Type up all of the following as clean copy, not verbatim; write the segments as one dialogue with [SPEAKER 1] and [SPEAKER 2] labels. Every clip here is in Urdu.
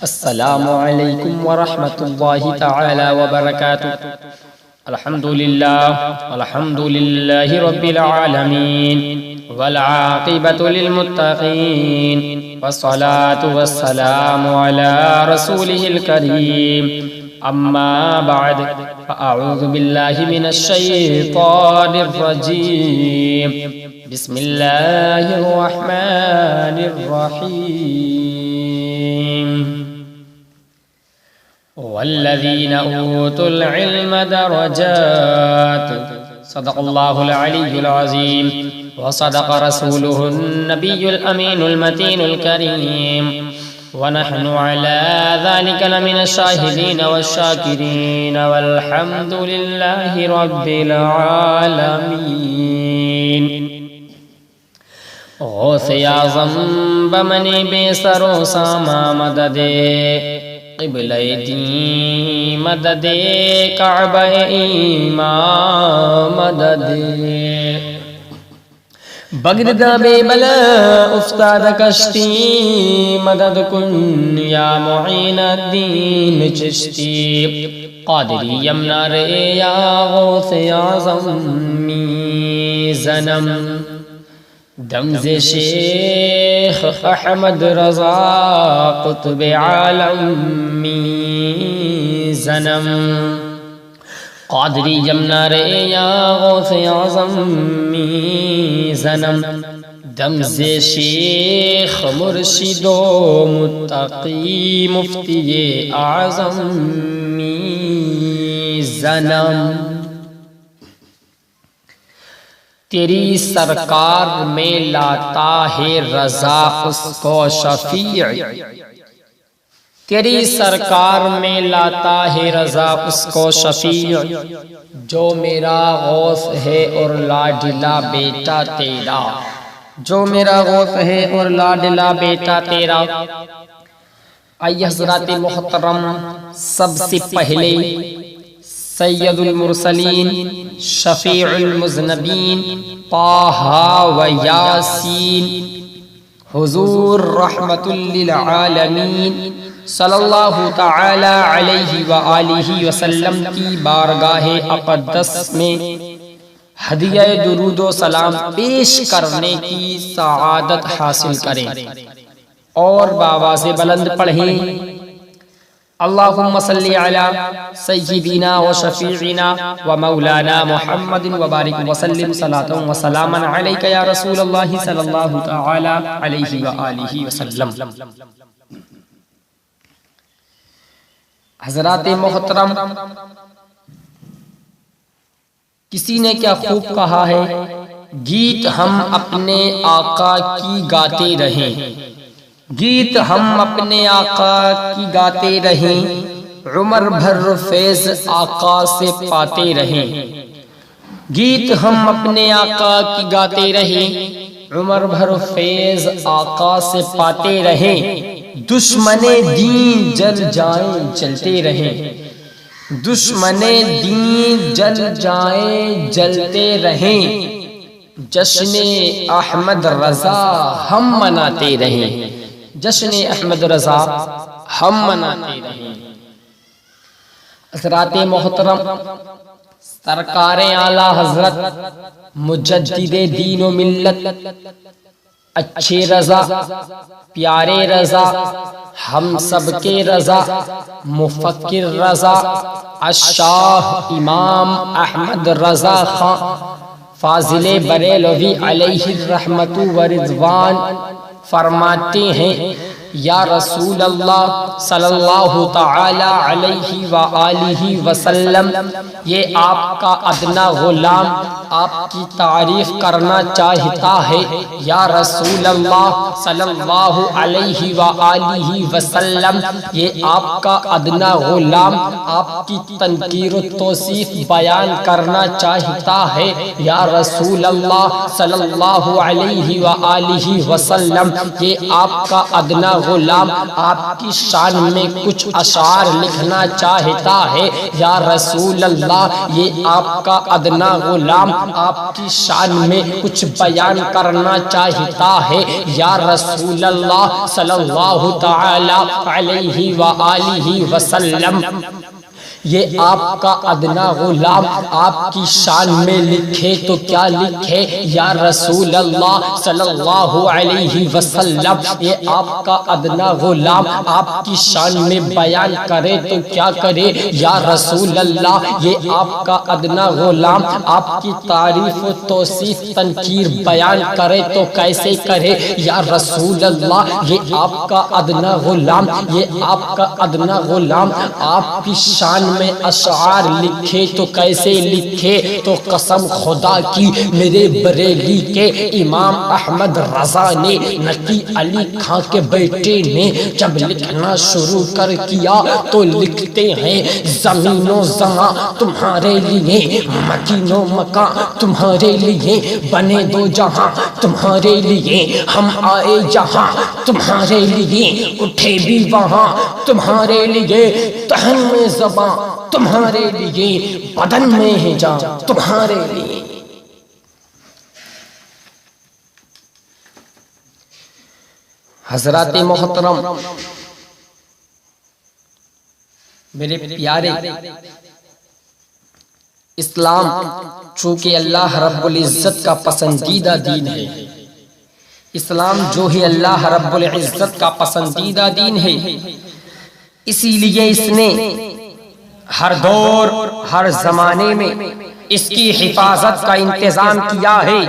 [SPEAKER 1] السلام علیکم ورحمۃ اللہ تعالی وبرکاتہ۔ الحمد للہ رب العالمین والعاقبۃ للمتقین والصلاة والسلام علی رسولہ الکریم، اما بعد فاعوذ باللہ من الشیطان الرجیم، بسم اللہ الرحمن الرحیم۔ والذین اوتوا العلم درجات، صدق اللہ العلی العظیم وصدق رسولہ النبی الامین المتین الکریم، ونحن على ذلك لمن الشاهدين والشاكرين والحمد لله رب العالمين۔ غوث اعظم بمنی بے سر و ساما مدد قبلہ دین مدد کعبہ ایمان مدد، بغداد بے بلا افتاد کشتی مدد کن یا معین الدین چشتی، قادری یمنا رے یا غوث اعظم می زنم، دمز شیخ احمد رضا قطب عالم می زنم، قادری یمنا رے یا غوث اعظم می زنم، دمز شیخ مرشد و متقی مفتی اعظم می زنم۔ تیری سرکار میں لاتا ہے رضا اس کو شفیع، تیری سرکار میں لاتا ہے رضا اس کو شفیع، جو میرا غوث ہے اور لاڈلا بیٹا تیرا، جو میرا غوث ہے اور لاڈلا بیٹا تیرا۔ آئیے حضرات محترم، سب سے پہلے سید المرسلین شفیع المذنبین طٰہٰ و یاسین حضور رحمت للعالمین صلی اللہ تعالی علیہ وآلہ وسلم کی بارگاہ اقدس میں ہدیہ درود و سلام پیش کرنے کی سعادت حاصل کریں، اور بآواز بلند پڑھیں، اللہم صلی علی سیدنا و شفیعنا و مولانا محمد وبارک وسلم صلاۃ و سلاما علیک یا رسول اللہ صلی اللہ تعالی علیہ وآلہ وسلم۔ حضرات محترم، کسی نے کیا خوب کہا ہے، گیت ہم اپنے آقا کی گاتے رہیں، گیت ہم اپنے آقا کی گاتے رہیں، عمر بھر فیض آقا سے پاتے رہیں، گیت ہم اپنے آقا کی گاتے رہیں، عمر بھر فیض آقا سے پاتے رہیں، دشمن دین جل جائیں جلتے رہیں، دشمن دین جل جائیں جلتے رہیں، جشن احمد رضا ہم مناتے رہیں، جشن احمد رضا ہم مناتے رہیں۔ حضرات محترم، سرکار اعلی حضرت مجدد دین و ملت، اچھے رضا، پیارے رضا، ہم سب کے رضا، مفکر رضا، الشاہ امام احمد رضا خان فاضل بریلوی علیہ الرحمت و رضوان فرماتے ہیں، یا رسول اللہ صلی اللہ تعالی علیہ وآلہ وسلم، یہ آپ کا ادنا غلام آپ کی تعریف کرنا چاہتا ہے، یا رسول اللہ صلی اللہ علیہ وآلہ وسلم، یہ آپ کا ادنا غلام آپ کی تنقیر و توصیف بیان کرنا چاہتا ہے، یا رسول اللہ صلی اللہ علیہ وآلہ وسلم، یہ آپ کا ادنا غلام آپ کی شان میں کچھ اشعار لکھنا چاہتا ہے، یا رسول اللہ یہ آپ کا ادنا غلام آپ کی شان میں کچھ بیان کرنا چاہتا ہے، یا رسول اللہ صلی اللہ تعالی علیہ وآلہ وسلم یہ آپ کا ادنا غلام آپ کی شان میں لکھے تو کیا لکھے، یا رسول اللہ صلی اللہ علیہ وسلم یہ آپ کا ادنا غلام آپ کی شان میں بیان کرے تو کیا کرے، یا رسول اللہ یہ آپ کا ادنا غلام آپ کی تعریف و توصیف تنکیر بیان کرے تو کیسے کرے، یا رسول اللہ یہ آپ کا ادنا غلام یہ آپ کا ادنا غلام آپ کی شان میں اشعار لکھے تو کیسے لکھے، تو قسم خدا کی میرے بریلی کے امام احمد رضا نے نقی علی خان کے بیٹے نے جب لکھنا شروع کر کیا تو لکھتے ہیں زمین و زمان تمہارے لیے، مکین و مکان تمہارے لیے، بنے دو جہاں تمہارے لیے، ہم آئے جہاں تمہارے لیے، اٹھے بھی وہاں تمہارے لیے، تہن میں زباں تمہارے لیے، بدن میں ہے جان تمہارے لیے۔ حضرات محترم میرے پیارے، اسلام چونکہ اللہ رب العزت کا پسندیدہ دین ہے، اسلام جو ہے اللہ رب العزت کا پسندیدہ دین ہے، اسی لیے اس نے ہر دور ہر زمانے میں اس کی حفاظت کا انتظام کیا ہے۔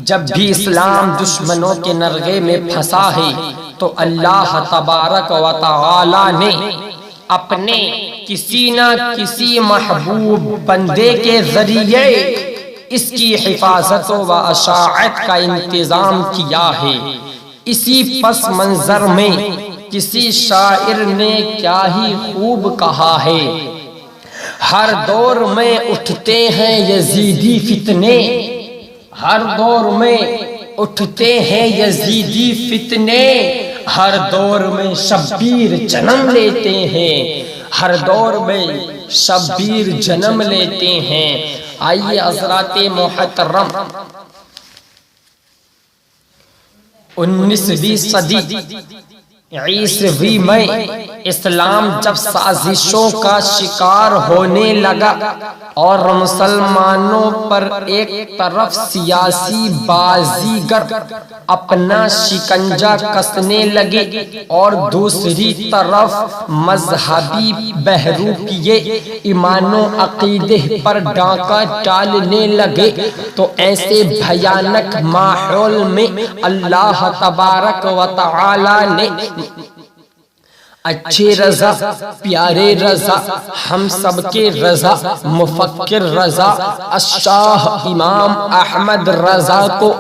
[SPEAKER 1] جب بھی اسلام دشمنوں کے نرغے میں پھنسا ہے تو اللہ تبارک و تعالی نے اپنے کسی نہ کسی محبوب بندے کے ذریعے اس کی حفاظت و اشاعت کا انتظام کیا ہے۔ اسی پس منظر میں کسی شاعر نے کیا ہی خوب کہا ہے، ہر دور میں اٹھتے ہیں یزیدی فتنے، ہر دور میں اٹھتے ہیں یزیدی فتنے، ہر دور میں شبیر جنم لیتے ہیں، ہر دور میں شبیر جنم لیتے ہیں۔ آئیے حضرات محترم، 19ویں صدی عیسوی میں اسلام جب سازشوں کا شکار ہونے لگا اور مسلمانوں پر ایک طرف سیاسی بازیگر اپنا شکنجہ کسنے لگے اور دوسری طرف مذہبی بہروپیے ایمان و عقیدے پر ڈاکہ ڈالنے لگے، تو ایسے بھیانک ماحول میں اللہ تبارک و تعالی نے اچھے رضا، پیارے رضا، ہم سب کے رضا، مفکر رضا، الشاہ امام احمد رضا کو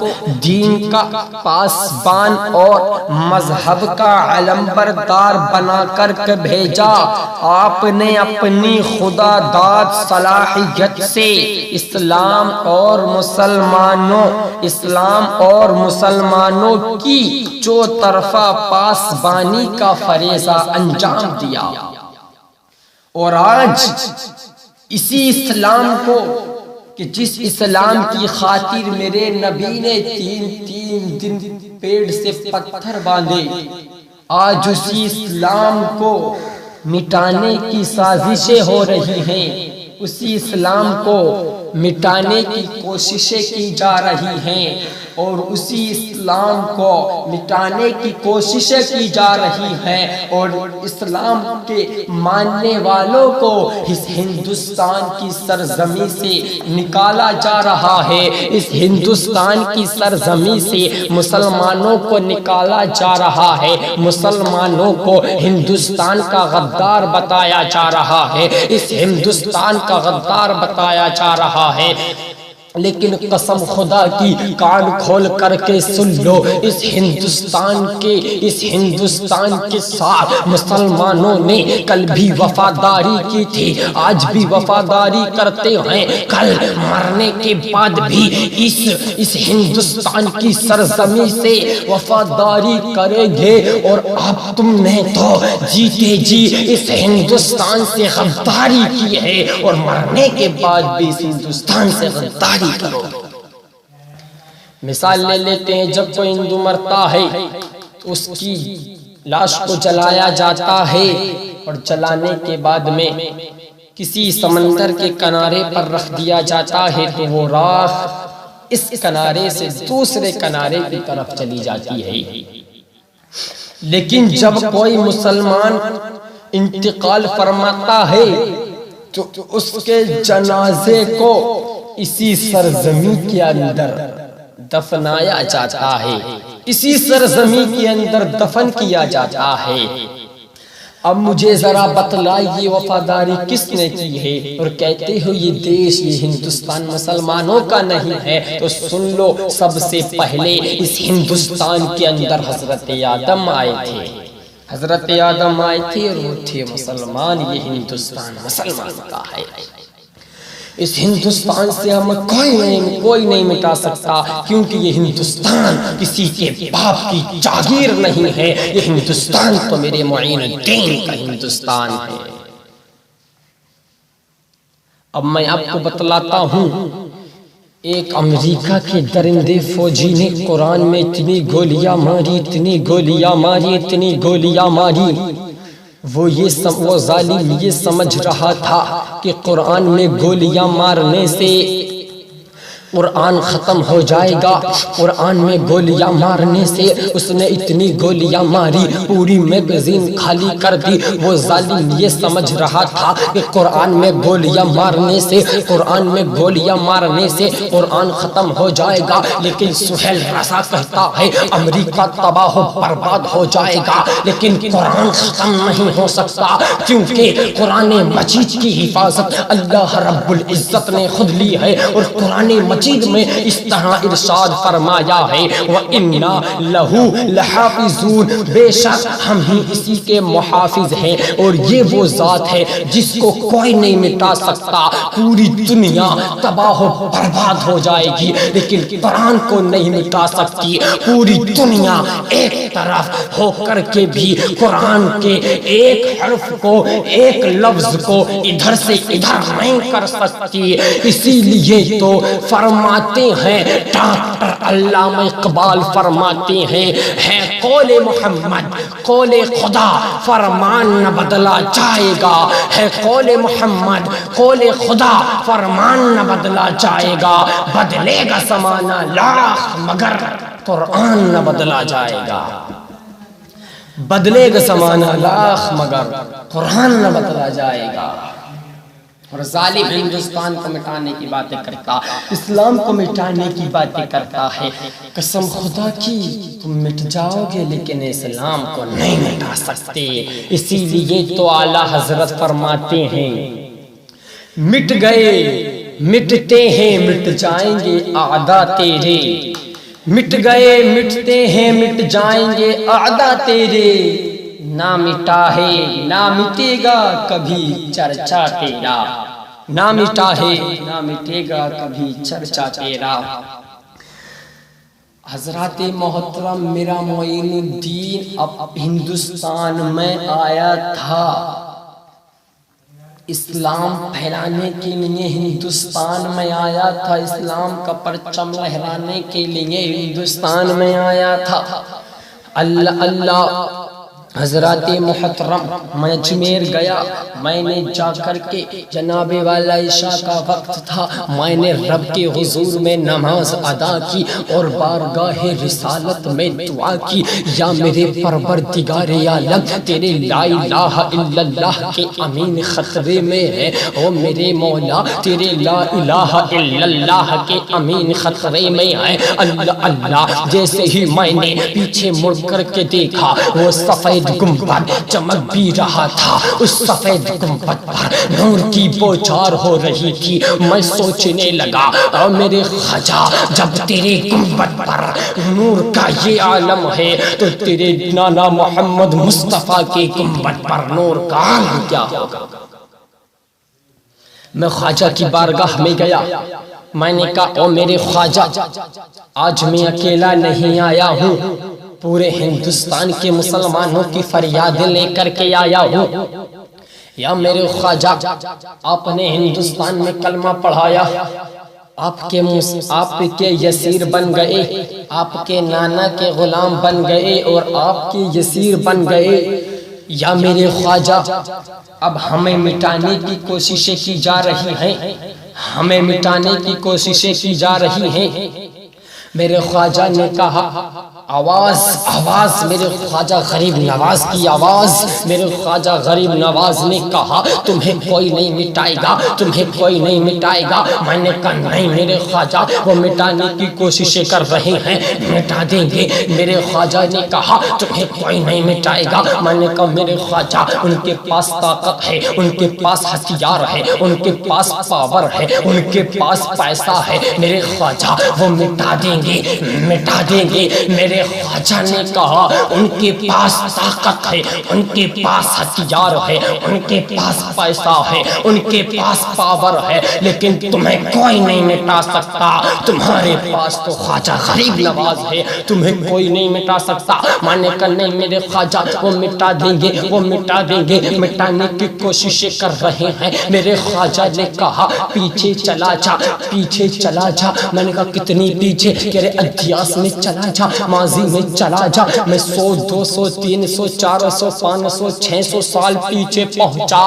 [SPEAKER 1] دین کا پاسبان اور مذہب کا علمبردار بنا کر کے بھیجا۔ آپ نے اپنی خدا داد صلاحیت سے اسلام اور مسلمانوں کی چو طرفہ پاسبانی کا فریضہ انجام دیا، اور آج اسی اسلام کو کہ جس اسلام کی خاطر میرے نبی نے تین دن پیڑ سے پتھر باندھے، آج اسی اسلام کو مٹانے کی سازشیں ہو رہی ہیں، اسی اسلام کو مٹانے کی کوششیں کی جا رہی ہیں، اور اسی اسلام کو مٹانے کی کوششیں کی جا رہی ہیں، اور اسلام کے ماننے والوں کو اس ہندوستان کی سرزمین سے نکالا جا رہا ہے، اس ہندوستان کی سرزمین سے مسلمانوں کو نکالا جا رہا ہے، مسلمانوں کو ہندوستان کا غدار بتایا جا رہا ہے، اس ہندوستان کا غدار بتایا جا رہا ہے۔ لیکن قسم خدا کی کان کھول کر کے سن لو، اس ہندوستان کے ساتھ مسلمانوں نے کل بھی وفاداری کی تھی، آج بھی وفاداری کرتے ہیں، کل مرنے کے بعد بھی اس ہندوستان کی سرزمین سے وفاداری کریں گے۔ اور اب تم نے تو جیتے جی اس ہندوستان سے غداری کی ہے، اور مرنے کے بعد بھی اس ہندوستان سے غداری کرو۔ مثال لے لیتے ہیں، جب کوئی ہندو مرتا ہے تو اس کی لاش کو جلایا جاتا ہے، اور جلانے کے بعد میں کسی سمندر کے کنارے پر رکھ دیا جاتا ہے تو وہ راکھ اس کنارے سے دوسرے کنارے کی طرف چلی جاتی ہے۔ لیکن جب کوئی مسلمان انتقال فرماتا ہے تو اس کے جنازے کو اسی سرزمین کے اندر دفنایا جاتا ہے، اسی سرزمین کے اندر دفن کیا جاتا ہے۔ اب مجھے ذرا بتلائیے وفاداری کس نے کی ہے؟ اور کہتے ہو یہ دیش، یہ ہندوستان مسلمانوں کا نہیں ہے، تو سن لو، سب سے پہلے اس ہندوستان کے اندر حضرت آدم آئے تھے، حضرت آدم آئے تھے اور وہ تھے مسلمان۔ یہ ہندوستان مسلمان کا ہے، اس ہندوستان سے ہم کوئی نہیں مٹا سکتا، کیونکہ یہ ہندوستان کسی کے باپ کی جاگیر نہیں ہے، یہ ہندوستان تو میرے معین الدین کا ہندوستان ہے۔ اب میں آپ کو بتلاتا ہوں، ایک امریکہ کے درندے فوجی نے قرآن میں اتنی گولیاں ماری، اتنی گولیاں ماری، اتنی گولیاں ماری، وہ ظالم یہ سمجھ رہا تھا کہ قرآن میں گولیاں مارنے سے قرآن ختم ہو جائے گا، قرآن میں گولیاں مارنے سے اس نے اتنی گولیاں ماری، پوری میگزین خالی کر دی۔ وہ ظالم یہ سمجھ رہا تھا کہ قرآن میں گولیاں مارنے سے قرآن ختم ہو جائے گا، لیکن سہیل رضا کہتا ہے امریکہ تباہ و برباد ہو جائے گا، لیکن قرآن ختم نہیں ہو سکتا، کیونکہ قرآن مجید کی حفاظت اللہ رب العزت نے خود لی ہے۔ اور قرآن مجید میں اس طرح ارشاد فرمایا ہے، وَإِنَّا لَهُ لَحَافِظُونَ، بے شک ہم ہی اسی کے محافظ ہیں، اور یہ وہ ذات ہے جس کو کوئی نہیں مٹا سکتا۔ پوری دنیا تباہ و برباد ہو جائے گی، لیکن قرآن کو نہیں مٹا سکتی۔ پوری دنیا ایک طرف ہو کر کے بھی قرآن کے ایک حرف کو، ایک لفظ کو ادھر سے ادھر نہیں کر سکتی۔ اسی لیے تو فرماتے ہیں ڈاکٹر علامہ اقبال فرماتے ہیں، ہے قول محمد قول خدا، فرمان نہ بدلا جائے گا، ہے قول محمد قول خدا، فرمان نہ بدلا جائے گا، بدلے گا زمانہ لاکھ مگر قرآن نہ بدلا جائے گا، بدلے گا زمانہ لاکھ مگر قرآن نہ بدلا جائے گا۔ اور ظالم ہندوستان کو مٹانے کی باتیں کرتا، اسلام کو مٹانے کی باتیں کرتا ہے۔ قسم خدا کی تم مٹ جاؤ گے، لیکن اسلام کو نہیں مٹا سکتے۔ اسی لیے تو اعلیٰ حضرت فرماتے ہیں، مٹ گئے مٹتے ہیں مٹ جائیں گے اعداء تیرے، مٹ گئے مٹتے ہیں مٹ جائیں گے اعداء تیرے، نہ مٹا ہے نہ مٹے گا کبھی چرچا تیرا، نہ مٹا ہے نہ مٹے گا کبھی چرچا تیرا۔ حضرات محترم، میرا معین الدین اب ہندوستان میں آیا تھا، اسلام پھیلانے کے لیے ہندوستان میں آیا تھا، اسلام کا پرچم لہرانے کے لیے ہندوستان میں آیا تھا۔ اللہ اللہ حضرات محترم، میں اجمیر گیا، میں نے جا کر کے جناب والا عشاء کا وقت تھا، میں نے رب کے حضور میں نماز ادا کی اور بارگاہ رسالت میں دعا کی، یا میرے پروردگار عالم، تیرے لا الہ الا اللہ کے امین خطرے میں ہے، او میرے مولا تیرے لا الہ الا اللہ کے امین خطرے میں ہے۔ اللہ اللہ، جیسے ہی میں نے پیچھے مڑ کر کے دیکھا، وہ سفید سفید گنبد چمک بھی رہا تھا، اس سفید گنبد پر نور کی بوچھار ہو رہی تھی۔ میں سوچنے لگا اور میرے خواجہ جب تیرے گنبد پر نور کا یہ عالم ہے تو تیرے نانا محمد مصطفیٰ کے گنبد پر نور کا عالم کیا ہوگا۔ میں خواجہ کی بارگاہ میں گیا، میں نے کہا او میرے خواجہ، آج میں اکیلا نہیں آیا ہوں، پورے ہندوستان کے مسلمانوں کی فریاد لے کر کے آیا ہوں۔ یا میرے خواجہ، آپ نے ہندوستان میں کلمہ پڑھایا، آپ کے یسیر بن گئے، آپ کے نانا کے غلام بن گئے اور آپ کے یسیر بن گئے۔ یا میرے خواجہ، اب ہمیں مٹانے کی کوششیں کی جا رہی ہیں، ہمیں مٹانے کی کوششیں کی جا رہی ہیں۔ میرے خواجہ نے کہا آواز میرے خواجہ غریب نواز کی آواز، میرے خواجہ غریب نواز نے کہا تمہیں کوئی نہیں مٹائے گا، تمہیں کوئی نہیں مٹائے گا۔ میں نے کہا نہیں میرے خواجہ، وہ مٹانے کی کوششیں کر رہے ہیں، مٹا دیں گے۔ میرے خواجہ نے کہا تمہیں کوئی نہیں مٹائے گا۔ میں نے کہا میرے خواجہ، ان کے پاس طاقت ہے، ان کے پاس ہتھیار ہے، ان کے پاس پاور ہے، ان کے پاس پیسہ ہے، میرے خواجہ وہ مٹا دیں گے، مٹا دیں گے۔ میرے خواجہ نے کہا ان کے پاس طاقت ہے، ان کے پاس ہتھیار ہے، ان کے پاس پیسہ ہے، ان کے پاس پاور ہے، لیکن تمہیں کوئی نہیں مٹا سکتا۔ تمہارے پاس تو خواجہ غریب نواز ہے، تمہیں کوئی نہیں مٹا سکتا۔ میں نے کہا نہیں میرے خواجہ، وہ مٹا دیں گے، وہ مٹا دیں گے، مٹانے کی کوششیں کر رہے ہیں۔ میرے خواجہ نے کہا پیچھے چلا جا، پیچھے چلا جا۔ میں نے کہا کتنی پیچھے؟ کہہ رہے ادیاس میں چلا جا، ماضی میں چلا جا۔ میں 100 200 300 400 500 600 سال پیچھے پہنچا۔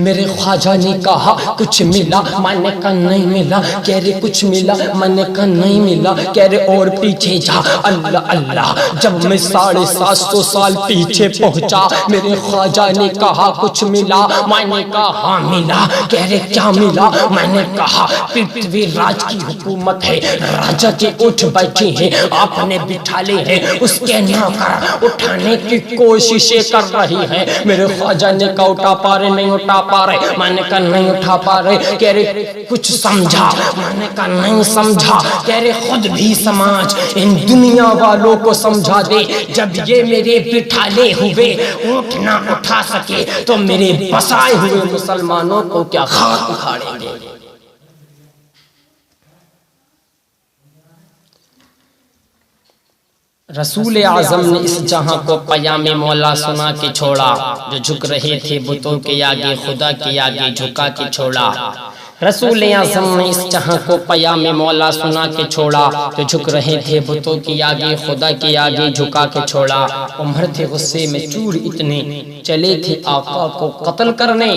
[SPEAKER 1] میرے خواجہ نے کہا کچھ ملا؟ میں نے کہا نہیں ملا۔ کہہ رہے کچھ ملا؟ میں نے کہا نہیں ملا۔ کہہ رہے اور پیچھے جا۔ اللہ اللہ، جب میں 750 سال پیچھے پہنچا، میرے خواجہ نے کہا کچھ ملا؟ میں نے کہا ہاں ملا۔ کہہ رہے کیا ملا؟ میں نے کہا پرتھوی راج کی حکومت ہے، راجا کے اٹھ بیٹھے ہیں، آپ نے بٹھا لے ہیں، اس کے نوکر اٹھانے کی کوششیں کر رہی ہیں۔ میرے خواجہ نے کہا اٹھا پا رہے نہیں اٹھا پا رہے؟ میں نے کہا نہیں اٹھا پا رہے۔ کہہ رہے کچھ سمجھا؟ میں نے کہا نہیں سمجھا۔ کہہ رہے خود بھی سمجھ، ان دنیا والوں کو سمجھا دے، جب یہ میرے بٹھالے ہوئے اونٹ نہ اٹھا سکے تو میرے بسائے ہوئے مسلمانوں کو کیا خاک اکھاڑیں گے۔ رسول اعظم نے اس جہاں کو پیام مولا سنا کے چھوڑا، جو جھک رہے تھے بتوں کے آگے خدا کے آگے جھکا کے چھوڑا۔ رسول اعظم نے اس جہاں کو پیام مولا سنا کے چھوڑا، جو جھک رہے تھے بتوں کے آگے خدا کے آگے جھکا کے چھوڑا۔ عمر تھے غصے میں چور اتنے، چلے تھے آقا کو قتل کرنے۔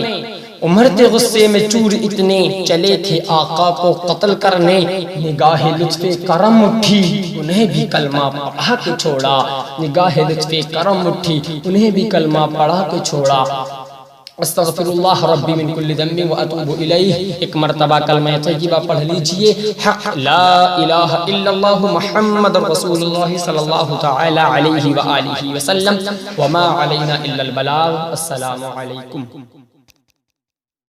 [SPEAKER 1] عمر تھے غصے میں چور اتنے، چلے تھے آقا کو قتل کرنے۔ نگاہ لطف کرم اٹھی، انہیں بھی کلمہ پڑھا کے چھوڑا۔ نگاہ لطف کرم اٹھی، انہیں بھی کلمہ پڑھا کے چھوڑا۔ استغفر اللہ ربی من کل ذنب واتوب الیہ۔ ایک مرتبہ کلمہ طیبہ پڑھ لیجئے، حق لا الہ الا اللہ محمد رسول اللہ صلی اللہ تعالی علیہ وآلہ وسلم، وما علینا الا البلاغ۔ السلام علیکم۔